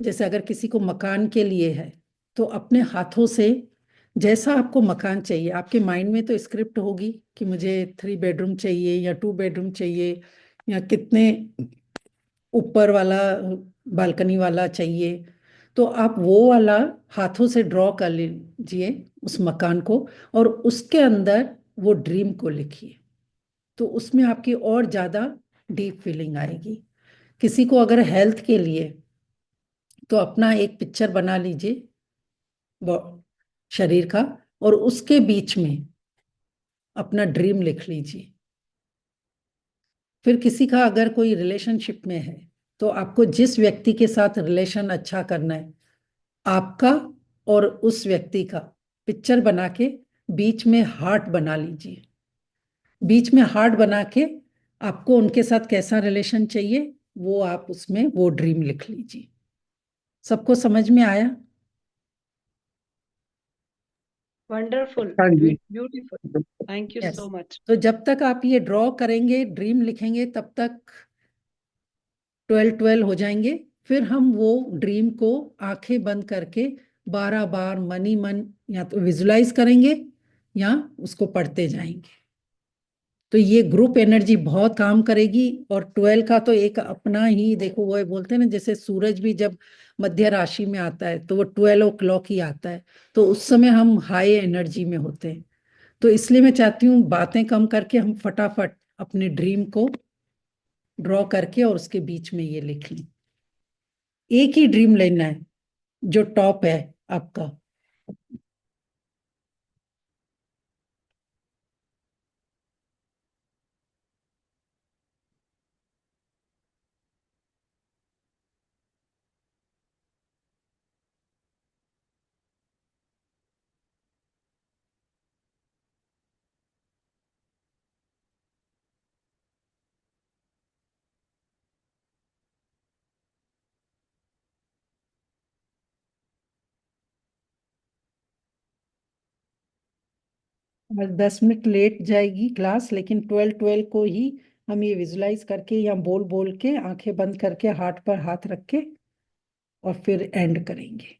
जैसे अगर किसी को मकान के लिए है तो अपने हाथों से जैसा आपको मकान चाहिए, आपके माइंड में तो स्क्रिप्ट होगी कि मुझे 3 बेडरूम चाहिए या 2 बेडरूम चाहिए या कितने ऊपर वाला बालकनी वाला चाहिए। तो आप वो वाला हाथों से ड्रॉ कर लीजिए उस मकान को, और उसके अंदर वो ड्रीम को लिखिए। तो उसमें आपकी और ज्यादा डीप फीलिंग आएगी। किसी को अगर हेल्थ के लिए, तो अपना एक पिक्चर बना लीजिए शरीर का, और उसके बीच में अपना ड्रीम लिख लीजिए। फिर किसी का अगर कोई रिलेशनशिप में है तो आपको जिस व्यक्ति के साथ रिलेशन अच्छा करना है, आपका और उस व्यक्ति का पिक्चर बना के बीच में हार्ट बना लीजिए। बीच में हार्ट बना के आपको उनके साथ कैसा रिलेशन चाहिए वो आप उसमें वो ड्रीम लिख लीजिए। सबको समझ में आया? वंडरफुल, हाँ जी। Beautiful, thank you yes. So much. तो जब तक आप ये ड्रॉ करेंगे, ड्रीम लिखेंगे, तब तक 12-12 हो जाएंगे। फिर हम वो ड्रीम को आंखें बंद करके 12 बार मन ही मन या तो विजुलाइज करेंगे या उसको पढ़ते जाएंगे। तो ये ग्रुप एनर्जी बहुत काम करेगी। और 12 का तो एक अपना ही देखो, वो बोलते हैं ना, जैसे सूरज भी जब मध्य राशि में आता है तो वो 12 o'clock ही आता है, तो उस समय हम हाई एनर्जी में होते हैं। तो इसलिए मैं चाहती हूँ बातें कम करके हम फटाफट अपने ड्रीम को ड्रॉ करके और उसके बीच में ये लिख लें। एक ही ड्रीम लेना है जो टॉप है आपका। और 10 मिनट लेट जाएगी क्लास, लेकिन 12-12 को ही हम ये विजुलाइज करके या बोल बोल के आंखें बंद करके हार्ट पर हाथ रख के और फिर एंड करेंगे।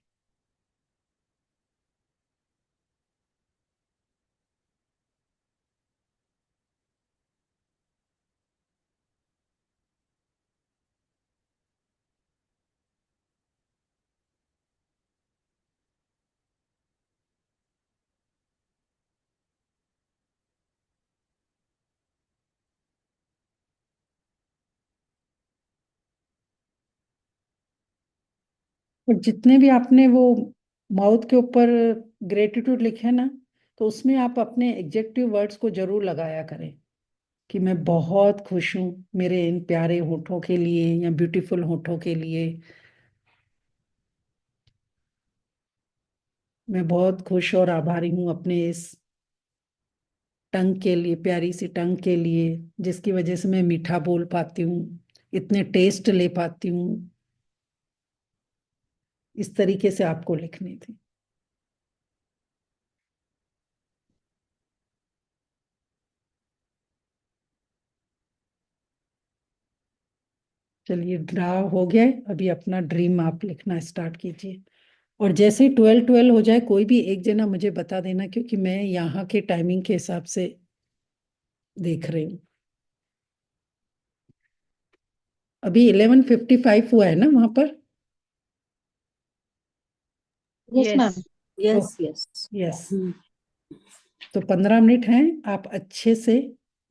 और जितने भी आपने वो माउथ के ऊपर ग्रेटिट्यूड लिखे ना, तो उसमें आप अपने एग्जेक्टिव वर्ड्स को जरूर लगाया करें कि मैं बहुत खुश हूँ मेरे इन प्यारे होठों के लिए या ब्यूटीफुल होठों के लिए। मैं बहुत खुश और आभारी हूँ अपने इस टंग के लिए, प्यारी सी टंग के लिए, जिसकी वजह से मैं मीठा बोल पाती हूँ, इतने टेस्ट ले पाती हूँ। इस तरीके से आपको लिखनी थी। चलिए, ड्रा हो गया है। अभी अपना ड्रीम आप लिखना स्टार्ट कीजिए। और जैसे ही 12-12 हो जाए कोई भी एक जना मुझे बता देना, क्योंकि मैं यहाँ के टाइमिंग के हिसाब से देख रही हूँ। अभी 11:55 हुआ है ना वहां पर? Yes ma'am. Yes yes. Yes. तो 15 मिनट हैं। आप अच्छे से,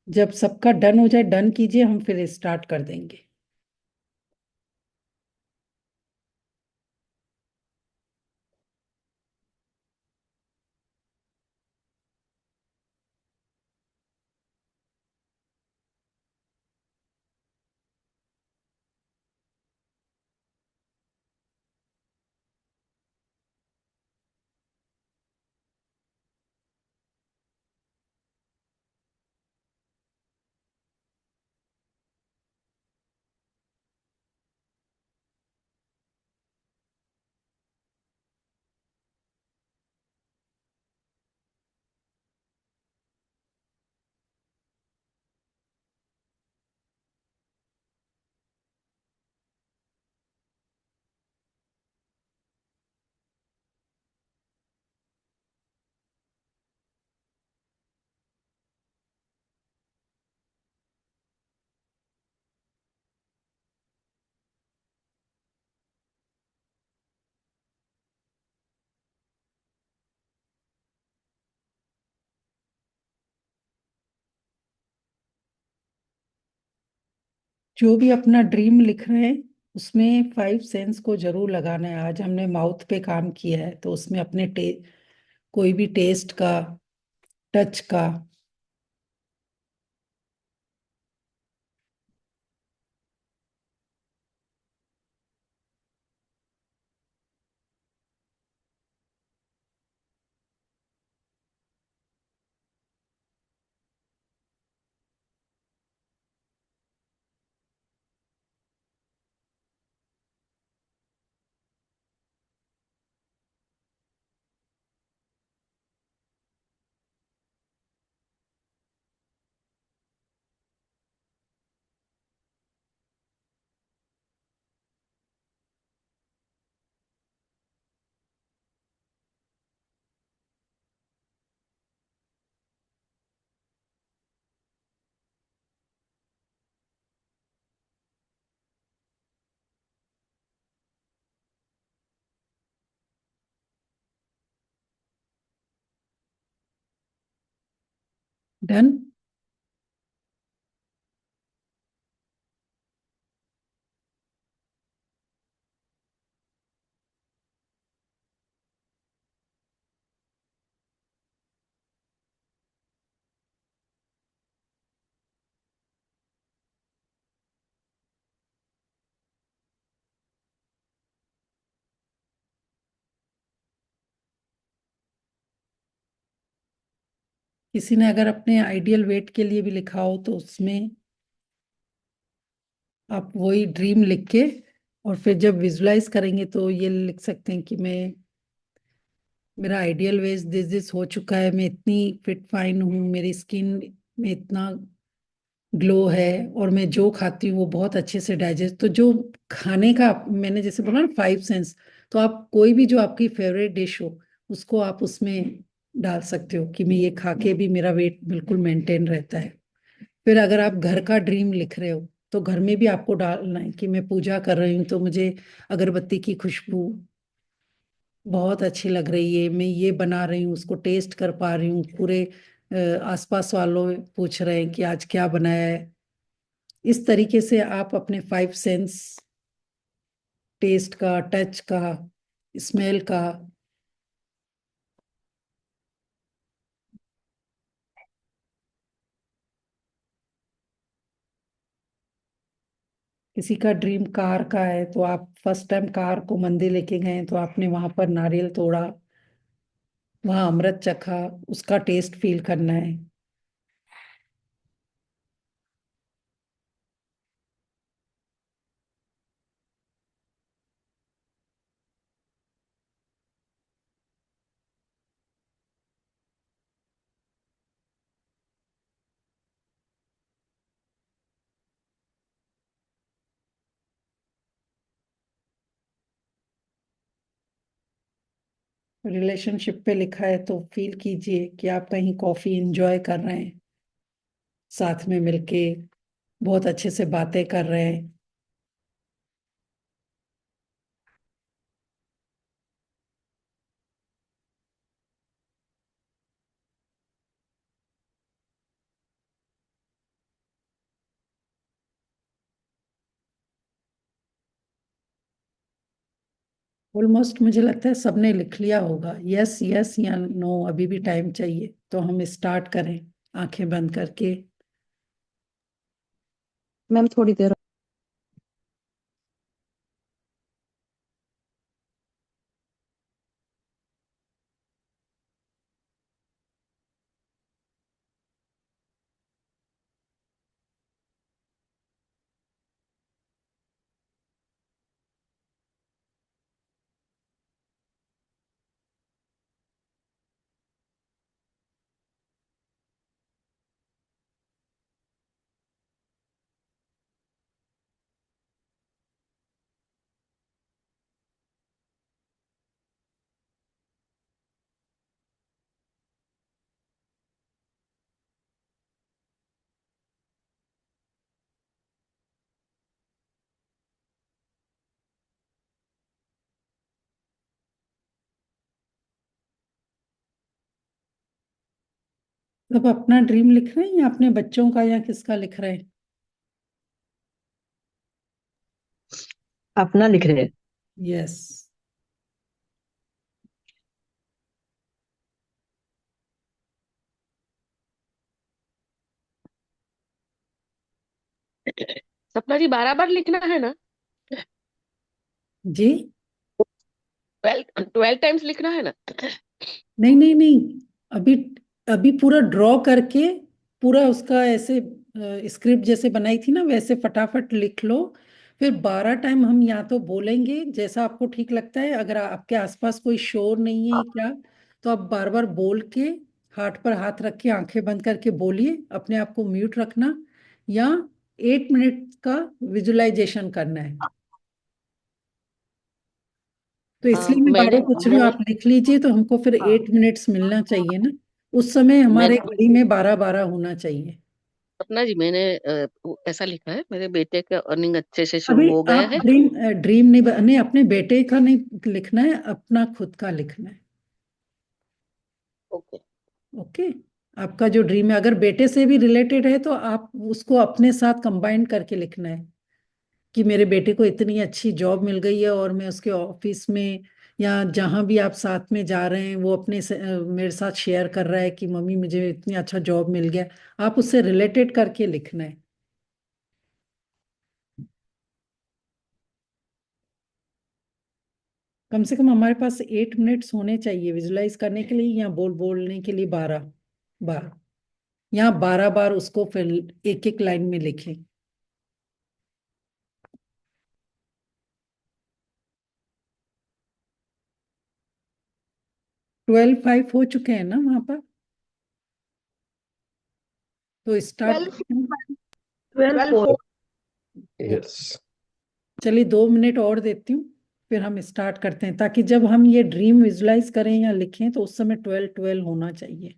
जब सबका डन हो जाए डन कीजिए, हम फिर स्टार्ट कर देंगे। जो भी अपना ड्रीम लिख रहे हैं उसमें 5 सेंस को जरूर लगाना है। आज हमने माउथ पे काम किया है, तो उसमें अपने कोई भी टेस्ट का, टच का, डन। किसी ने अगर अपने आइडियल वेट के लिए भी लिखा हो तो उसमें आप वही ड्रीम लिख के, और फिर जब विजुलाइज करेंगे तो ये लिख सकते हैं कि मैं मेरा आइडियल वेज दिस हो चुका है, मैं इतनी फिट फाइन हूँ, मेरी स्किन में इतना ग्लो है, और मैं जो खाती हूँ वो बहुत अच्छे से डाइजेस्ट। तो जो खाने का मैंने जैसे बोला ना 5 सेंस, तो आप कोई भी जो आपकी फेवरेट डिश हो उसको आप उसमें डाल सकते हो कि मैं ये खा के भी मेरा वेट बिल्कुल मेंटेन रहता है। फिर अगर आप घर का ड्रीम लिख रहे हो तो घर में भी आपको डालना है कि मैं पूजा कर रही हूँ तो मुझे अगरबत्ती की खुशबू बहुत अच्छी लग रही है, मैं ये बना रही हूँ उसको टेस्ट कर पा रही हूँ, पूरे आसपास वालों पूछ रहे हैं कि आज क्या बनाया है। इस तरीके से आप अपने 5 सेंस, टेस्ट का, टच का, स्मेल का, किसी का ड्रीम कार का है तो आप फर्स्ट टाइम कार को मंदिर लेके गए तो आपने वहां पर नारियल तोड़ा, वहां अमृत चखा, उसका टेस्ट फील करना है। रिलेशनशिप पे लिखा है तो फील कीजिए कि आप कहीं कॉफी एंजॉय कर रहे हैं, साथ में मिलके बहुत अच्छे से बातें कर रहे हैं। ऑलमोस्ट मुझे लगता है सबने लिख लिया होगा, यस यस या नो, अभी भी टाइम चाहिए, तो हम स्टार्ट करें आंखें बंद करके। मैम थोड़ी देर। अब अपना ड्रीम लिख रहे हैं या अपने बच्चों का या किसका लिख रहे हैं? अपना लिख रहे हैं। यस। सपना जी 12 बार लिखना है ना? जी। 12 टाइम्स लिखना है ना? नहीं नहीं नहीं, अभी अभी पूरा ड्रॉ करके, पूरा उसका ऐसे स्क्रिप्ट जैसे बनाई थी ना वैसे फटाफट लिख लो। फिर 12 टाइम हम या तो बोलेंगे जैसा आपको ठीक लगता है, अगर आपके आसपास कोई शोर नहीं है क्या, तो आप बार बार बोल के हाथ पर हाथ रख के आंखें बंद करके बोलिए, अपने आप को म्यूट रखना, या 8 मिनट का विजुअलाइजेशन करना है। तो इसलिए मैं बार मैंने बार पूछ रही हूँ, मैंने आप लिख लीजिए तो हमको फिर 8 मिनट्स मिलना चाहिए ना, उस समय हमारे मैंने घड़ी में 12-12 होना चाहिए। सपना जी मैंने ऐसा लिखा है, मेरे बेटे का अर्निंग अच्छे से शुरू अभी हो गया आप है। ड्रीम ड्रीम नहीं नहीं, अपने बेटे का नहीं लिखना है, अपना खुद का लिखना है। ओके। ओके। आपका जो ड्रीम है अगर बेटे से भी रिलेटेड है तो आप उसको अपने साथ कंबाइन करके लिखना है कि मेरे बेटे को इतनी अच्छी जॉब मिल गई है और मैं उसके ऑफिस में या जहां भी आप साथ में जा रहे हैं वो अपने से, मेरे साथ शेयर कर रहा है कि मम्मी मुझे इतनी अच्छा जॉब मिल गया। आप उससे रिलेटेड करके लिखना है। कम से कम हमारे पास 8 मिनट्स होने चाहिए विजुलाइज करने के लिए, या बोलने के लिए 12 बार, या 12 बार उसको फिर एक एक लाइन में लिखें। 12:05 हो चुके हैं ना वहां पर, तो स्टार्ट। 12 Yes. चलिए 2 मिनट और देती हूँ, फिर हम स्टार्ट करते हैं, ताकि जब हम ये ड्रीम विजुलाइज करें या लिखें तो उस समय 12:12 होना चाहिए।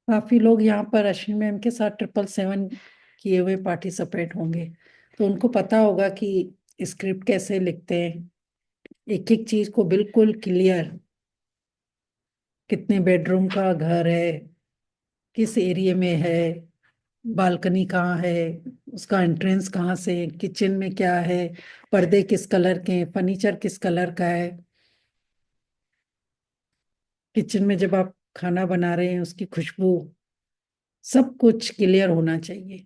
काफी लोग यहाँ पर अश्विनी मैम के साथ 777 किए हुए पार्टिसिपेट होंगे, तो उनको पता होगा कि स्क्रिप्ट कैसे लिखते हैं, एक एक चीज को बिल्कुल क्लियर, कितने बेडरूम का घर है, किस एरिया में है, बालकनी कहाँ है, उसका एंट्रेंस कहाँ से, किचन में क्या है, पर्दे किस कलर के हैं, फर्नीचर किस कलर का है, किचन में जब आप खाना बना रहे हैं उसकी खुशबू, सब कुछ क्लियर होना चाहिए।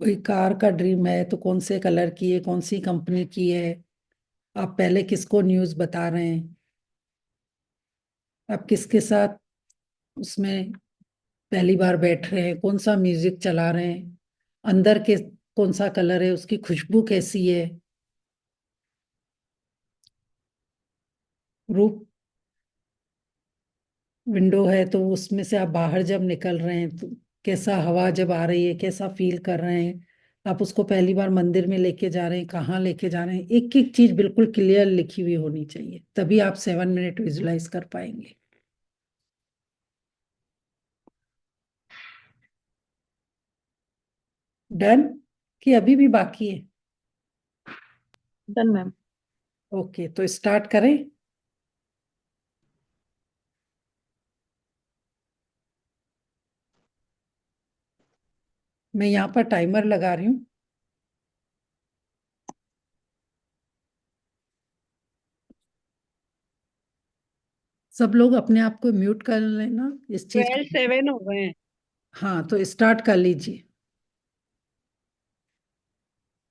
कोई कार का ड्रीम है तो कौन से कलर की है, कौन सी कंपनी की है, आप पहले किसको न्यूज़ बता रहे हैं, आप किसके साथ उसमें पहली बार बैठ रहे हैं, कौन सा म्यूजिक चला रहे हैं, अंदर के कौन सा कलर है, उसकी खुशबू कैसी है, रूफ विंडो है तो उसमें से आप बाहर जब निकल रहे हैं तो कैसा हवा जब आ रही है, कैसा फील कर रहे हैं, आप उसको पहली बार मंदिर में लेके जा रहे हैं, कहाँ लेके जा रहे हैं, एक एक चीज बिल्कुल क्लियर लिखी हुई होनी चाहिए, तभी आप 7 मिनट विजुलाइज कर पाएंगे। डन कि अभी भी बाकी है? Done ma'am. ओके, तो स्टार्ट करें। मैं यहाँ पर टाइमर लगा रही हूँ। सब लोग अपने आप को म्यूट कर लेना इस चीज 12:07 हो गए हैं। हाँ, तो स्टार्ट कर लीजिए,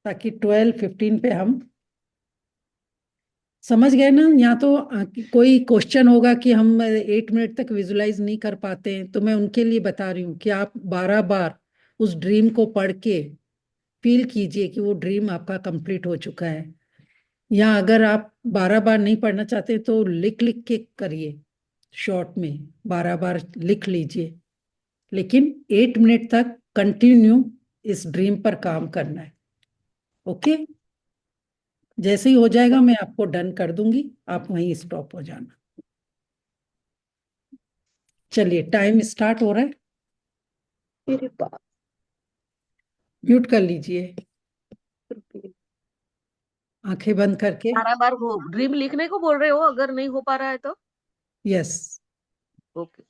ताकि 12:15 पे हम समझ गए ना। यहाँ तो कोई क्वेश्चन होगा कि हम 8 मिनट तक विजुलाइज नहीं कर पाते हैं, तो मैं उनके लिए बता रही हूँ कि आप 12 बार उस ड्रीम को पढ़ के फील कीजिए कि वो ड्रीम आपका कंप्लीट हो चुका है। या अगर आप 12 बार नहीं पढ़ना चाहते तो लिख लिख के करिए, शॉर्ट में 12 बार लिख लीजिए, लेकिन 8 मिनट तक कंटिन्यू इस ड्रीम पर काम करना है। ओके, जैसे ही हो जाएगा मैं आपको डन कर दूंगी, आप वहीं स्टॉप हो जाना। चलिए टाइम स्टार्ट हो रहा है, मेरे पास म्यूट कर लीजिए आंखें बंद करके। 12 बार वो ड्रीम लिखने को बोल रहे हो, अगर नहीं हो पा रहा है तो? यस। ओके।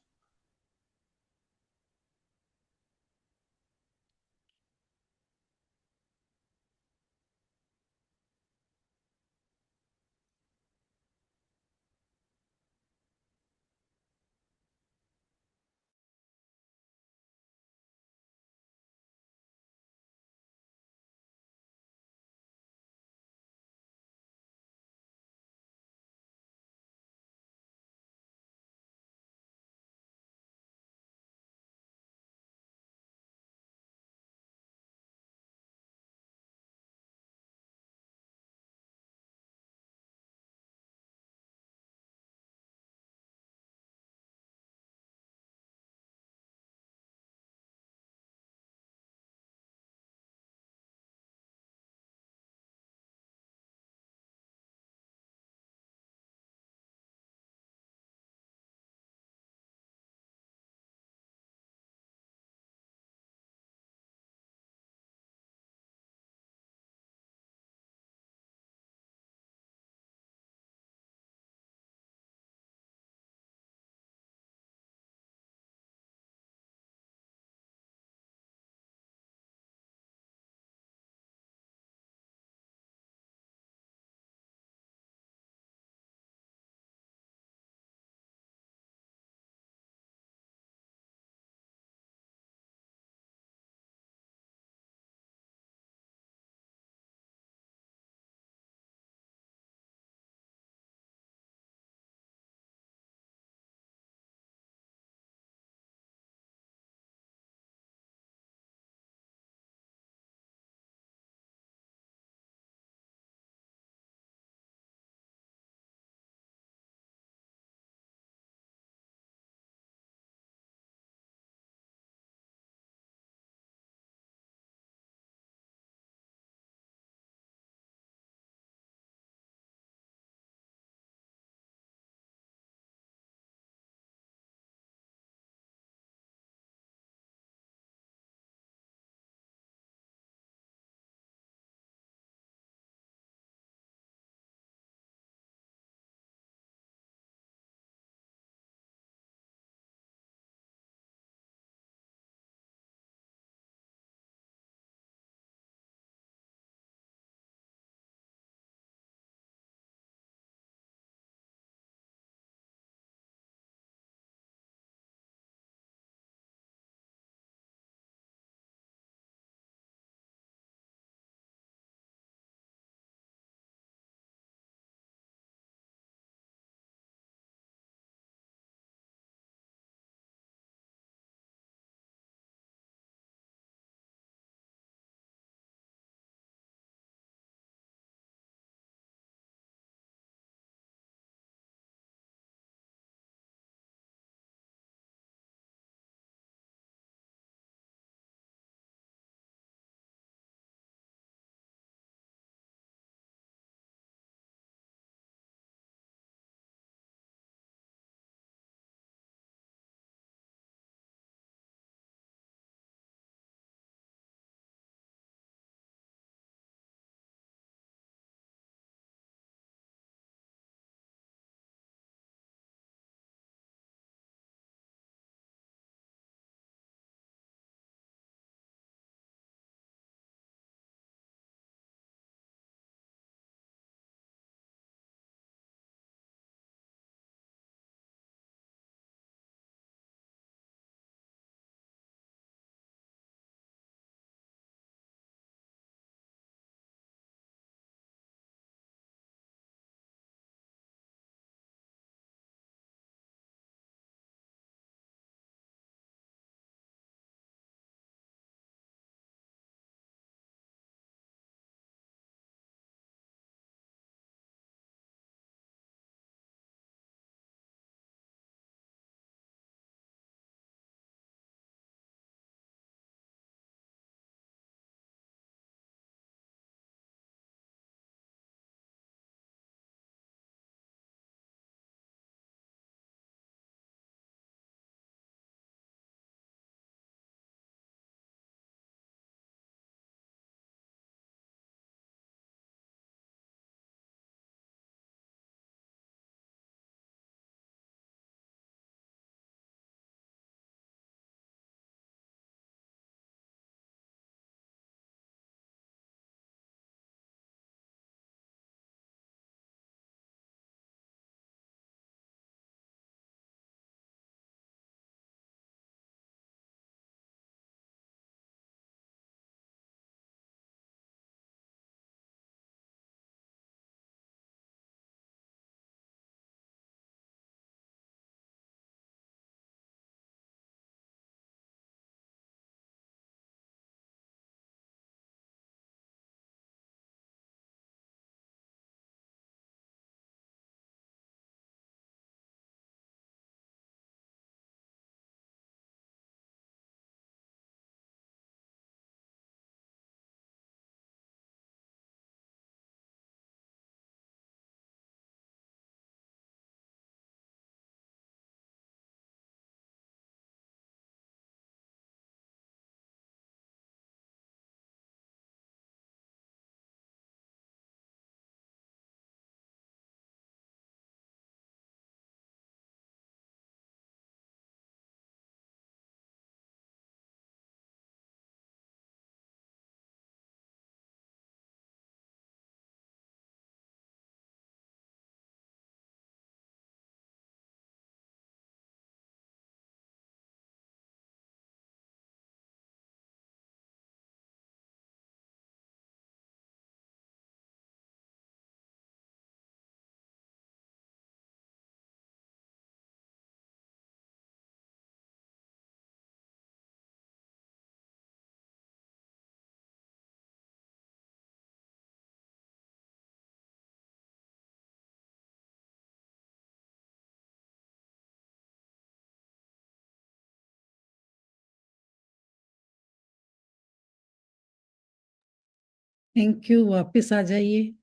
Thank you. वापस आ जाइए।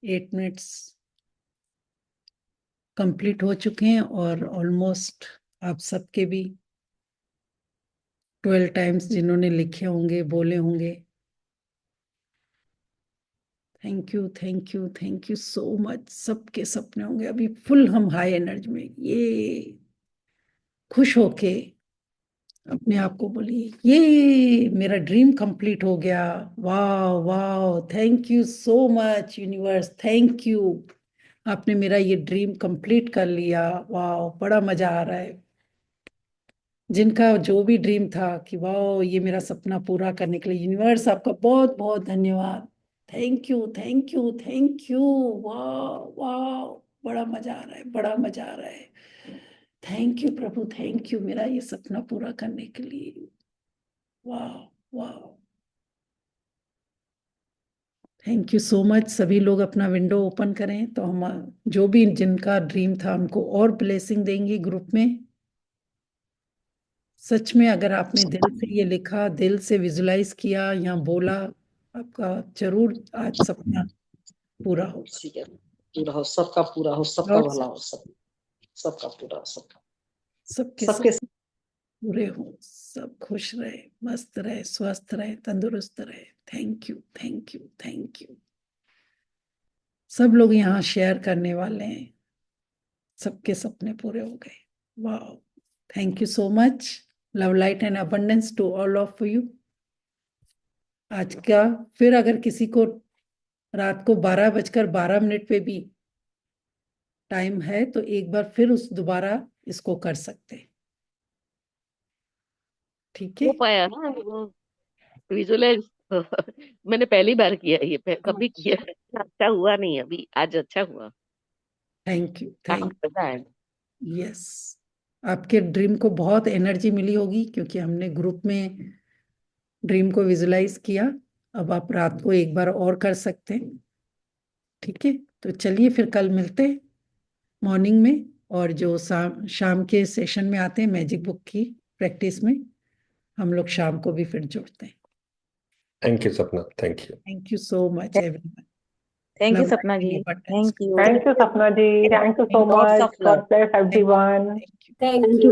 8 मिनट्स कंप्लीट हो चुके हैं और ऑलमोस्ट आप सबके भी 12 टाइम्स जिन्होंने लिखे होंगे, बोले होंगे। Thank you, thank you, thank you so much. सबके सपने होंगे अभी फुल, हम हाई एनर्जी में, ये खुश होके अपने आप को बोलिए ये मेरा ड्रीम कंप्लीट हो गया। वाह वाह, thank you so much universe, thank you, आपने मेरा ये ड्रीम कंप्लीट कर लिया। वाह, बड़ा मजा आ रहा है। जिनका जो भी ड्रीम था कि वाह ये मेरा सपना पूरा करने के लिए यूनिवर्स आपका बहुत बहुत धन्यवाद। Thank you, thank you, thank you. वाह वाह, बड़ा मजा आ रहा है, बड़ा मजा आ रहा है। Thank you Prabhu, thank you मेरा ये सपना पूरा करने के लिए। वाह वाह, थैंक यू सो मच। सभी लोग अपना विंडो ओपन करें तो हम जो भी जिनका ड्रीम था उनको और ब्लेसिंग देंगे ग्रुप में। सच में अगर आपने दिल से ये लिखा, दिल से विजुलाइज किया या बोला, आपका जरूर आज सपना पूरा हो। ठीक है, पूरा हो, सबका पूरा हो, सबका और भला हो, सबका पूरा हो, सबका सबके सब सबके पूरे हो, सब खुश रहे, मस्त रहे, स्वस्थ रहे, तंदुरुस्त रहे। Thank you, thank you, thank you. सब लोग यहाँ शेयर करने वाले हैं, सबके सपने पूरे हो गए। वाह, thank you so much. Love, light and abundance to all of you. आज का फिर अगर किसी को रात को 12:12 पे भी टाइम है तो एक बार फिर उस दोबारा इसको कर सकते हैं। ठीक है, हो पाया ना वो विजुअलाइज। मैंने पहली बार किया ये, कभी किया अच्छा हुआ नहीं, अभी आज अच्छा हुआ। थैंक यू, काफी थैंक मजा आया। यस। आपके ड्रीम को बहुत एनर्जी मिली होगी क्योंकि हमने ग्रुप में ड्रीम को विजुलाइज किया। अब आप रात को एक बार और कर सकते हैं। ठीक है, तो चलिए फिर कल मिलते हैं मॉर्निंग में, और जो शाम के सेशन में आते हैं मैजिक बुक की प्रैक्टिस में, हम लोग शाम को भी फिर जुड़ते हैं। Thank you Sapna, thank you. Thank you so much everyone. Thank you love, Sapna light ji, and abundance. Thank you, Thank you, Sapna ji. Thank you so lots much. Of love. God bless everyone. Thank you. Thank you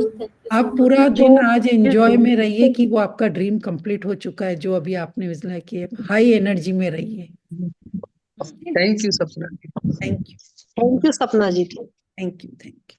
आप सो पूरा much. दिन आज enjoy में रहिए कि वो आपका ड्रीम कंप्लीट हो चुका है, जो अभी आपने विजुलाइज किए। हाई एनर्जी में रहिए। Thank you Sapna. Thank you, thank you Sapna ji. Thank you, thank you.